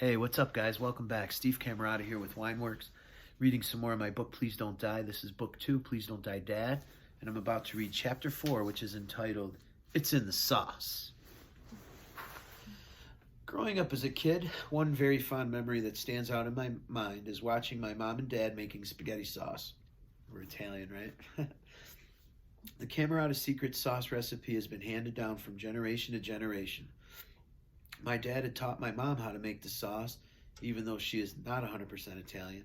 Hey, what's up, guys? Welcome back. Steve Cammarata here with WINEWORKZ, reading some more of my book, Please Don't Die. This is book 2, Please Don't Die, Dad. And I'm about to read chapter 4, which is entitled, It's in the Sauce. Growing up as a kid, one very fond memory that stands out in my mind is watching my mom and dad making spaghetti sauce. We're Italian, right? The Cammarata secret sauce recipe has been handed down from generation to generation. My dad had taught my mom how to make the sauce, even though she is not 100% Italian.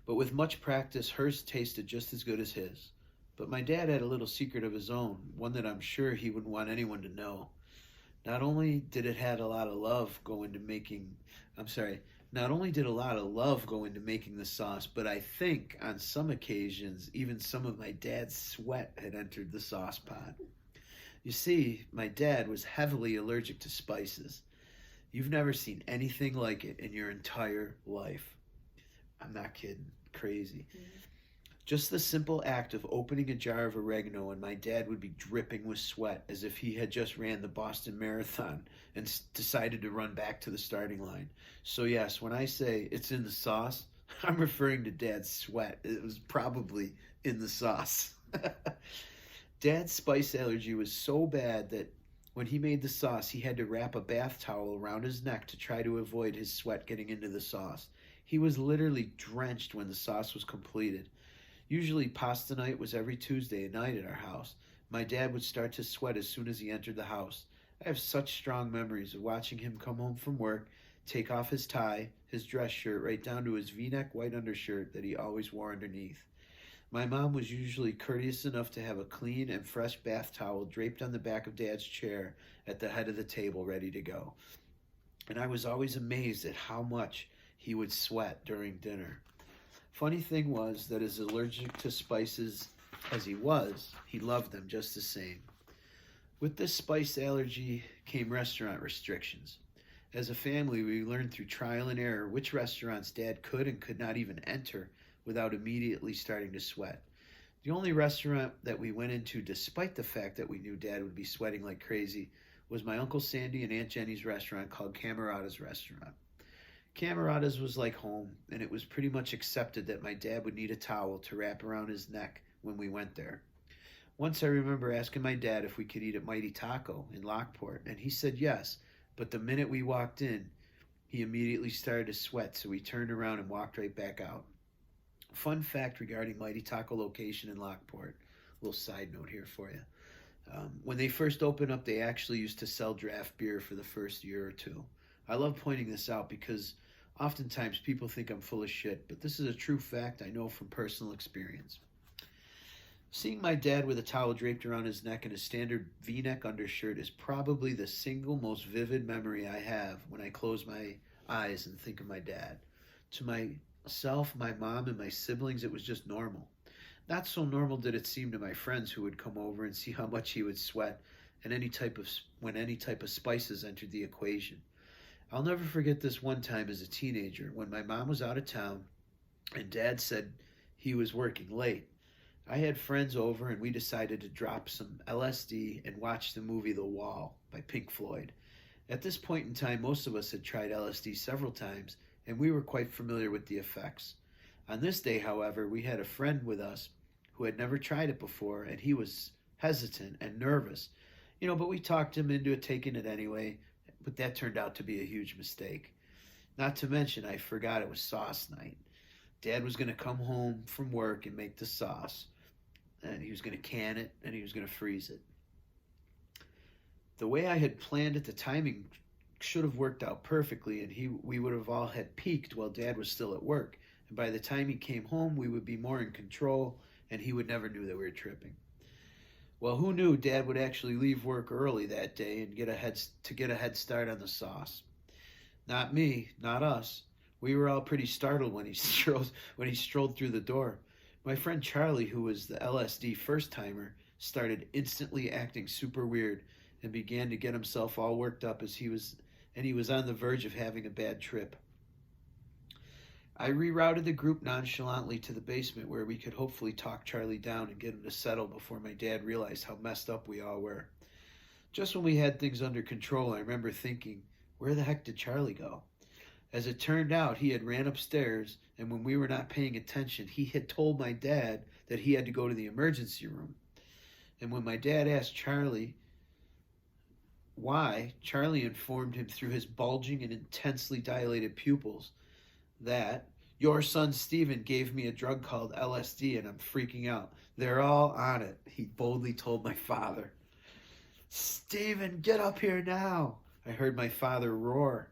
But with much practice, hers tasted just as good as his. But my dad had a little secret of his own, one that I'm sure he wouldn't want anyone to know. Not only did a lot of love go into making the sauce, but I think on some occasions, even some of my dad's sweat had entered the sauce pot. You see, my dad was heavily allergic to spices. You've never seen anything like it in your entire life. I'm not kidding. Crazy. Just the simple act of opening a jar of oregano and my dad would be dripping with sweat as if he had just ran the Boston Marathon and decided to run back to the starting line. So yes, when I say it's in the sauce, I'm referring to Dad's sweat. It was probably in the sauce. Dad's spice allergy was so bad that when he made the sauce, he had to wrap a bath towel around his neck to try to avoid his sweat getting into the sauce. He was literally drenched when the sauce was completed. Usually pasta night was every Tuesday night at our house. My dad would start to sweat as soon as he entered the house. I have such strong memories of watching him come home from work, take off his tie, his dress shirt, right down to his V-neck white undershirt that he always wore underneath. My mom was usually courteous enough to have a clean and fresh bath towel draped on the back of Dad's chair at the head of the table ready to go. And I was always amazed at how much he would sweat during dinner. Funny thing was that as allergic to spices as he was, he loved them just the same. With this spice allergy came restaurant restrictions. As a family, we learned through trial and error which restaurants Dad could and could not even enter without immediately starting to sweat. The only restaurant that we went into, despite the fact that we knew Dad would be sweating like crazy, was my Uncle Sandy and Aunt Jenny's restaurant called Cammarata's Restaurant. Cammarata's was like home, and it was pretty much accepted that my dad would need a towel to wrap around his neck when we went there. Once I remember asking my dad if we could eat at Mighty Taco in Lockport, and he said yes, but the minute we walked in, he immediately started to sweat, so we turned around and walked right back out. Fun fact regarding Mighty Taco location in Lockport. A little side note here for you. When they first opened up, they actually used to sell draft beer for the first year or two. I love pointing this out because oftentimes people think I'm full of shit, but this is a true fact I know from personal experience. Seeing my dad with a towel draped around his neck and a standard V-neck undershirt is probably the single most vivid memory I have when I close my eyes and think of my dad. To myself, my mom, and my siblings, it was just normal. Not so normal did it seem to my friends who would come over and see how much he would sweat and when any type of spices entered the equation. I'll never forget this one time as a teenager when my mom was out of town and Dad said he was working late. I had friends over and we decided to drop some LSD and watch the movie The Wall by Pink Floyd. At this point in time, most of us had tried LSD several times and we were quite familiar with the effects. On this day, however, we had a friend with us who had never tried it before, and he was hesitant and nervous. But we talked him into taking it anyway, but that turned out to be a huge mistake. Not to mention, I forgot it was sauce night. Dad was going to come home from work and make the sauce, and he was going to can it, and he was going to freeze it. The way I had planned it, the timing should have worked out perfectly, and we would have all had peaked while Dad was still at work. And by the time he came home, we would be more in control, and he would never know that we were tripping. Well, who knew Dad would actually leave work early that day and get a head start on the sauce? Not me, not us. We were all pretty startled when he strolled through the door. My friend Charlie, who was the LSD first-timer, started instantly acting super weird and began to get himself all worked up as he was on the verge of having a bad trip. I rerouted the group nonchalantly to the basement where we could hopefully talk Charlie down and get him to settle before my dad realized how messed up we all were. Just when we had things under control, I remember thinking, where the heck did Charlie go? As it turned out, he had ran upstairs, and when we were not paying attention, he had told my dad that he had to go to the emergency room. And when my dad asked Charlie why, Charlie informed him through his bulging and intensely dilated pupils that your son Steven gave me a drug called LSD and I'm freaking out. They're all on it, he boldly told my father. Steven, get up here now, I heard my father roar.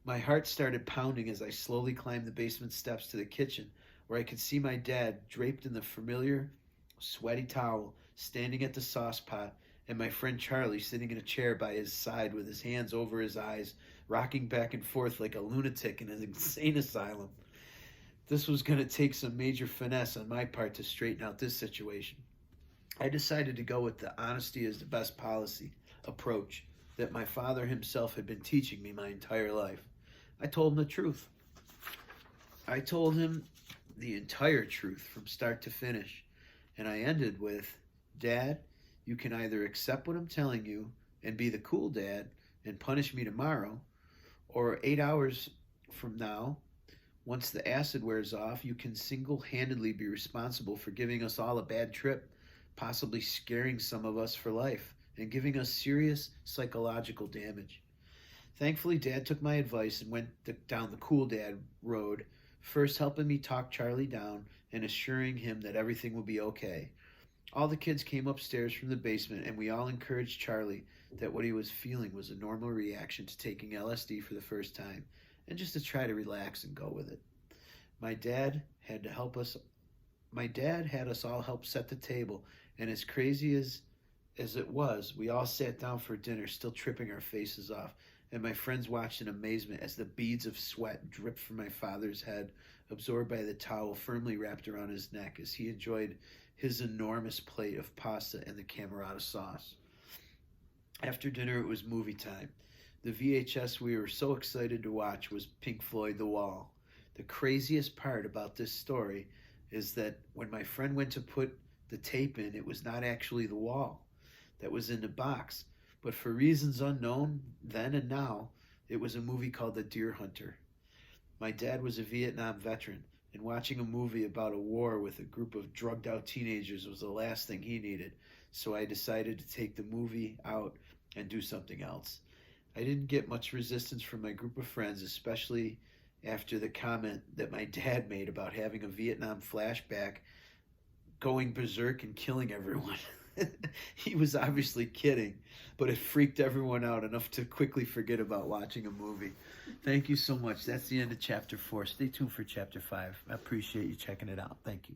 My heart started pounding as I slowly climbed the basement steps to the kitchen, where I could see my dad draped in the familiar, sweaty towel, standing at the sauce pot, and my friend Charlie sitting in a chair by his side with his hands over his eyes, rocking back and forth like a lunatic in an insane asylum. This was going to take some major finesse on my part to straighten out this situation. I decided to go with the honesty is the best policy approach that my father himself had been teaching me my entire life. I told him the truth. I told him the entire truth from start to finish. And I ended with, Dad, you can either accept what I'm telling you and be the cool dad and punish me tomorrow, or 8 hours from now, once the acid wears off, you can single-handedly be responsible for giving us all a bad trip, possibly scaring some of us for life and giving us serious psychological damage. Thankfully, Dad took my advice and went down the cool dad road, first helping me talk Charlie down and assuring him that everything would be okay. All the kids came upstairs from the basement, and we all encouraged Charlie that what he was feeling was a normal reaction to taking LSD for the first time, and just to try to relax and go with it. My dad had us all help set the table, and as crazy as it was, we all sat down for dinner, still tripping our faces off, and my friends watched in amazement as the beads of sweat dripped from my father's head, absorbed by the towel firmly wrapped around his neck as he enjoyed his enormous plate of pasta and the Cammarata sauce. After dinner, it was movie time. The VHS we were so excited to watch was Pink Floyd The Wall. The craziest part about this story is that when my friend went to put the tape in, it was not actually The Wall that was in the box, but for reasons unknown then and now, it was a movie called The Deer Hunter. My dad was a Vietnam veteran, and watching a movie about a war with a group of drugged out teenagers was the last thing he needed, so I decided to take the movie out and do something else. I didn't get much resistance from my group of friends, especially after the comment that my dad made about having a Vietnam flashback, going berserk and killing everyone. He was obviously kidding, but it freaked everyone out enough to quickly forget about watching a movie. Thank you so much. That's the end of Chapter 4. Stay tuned for Chapter 5. I appreciate you checking it out. Thank you.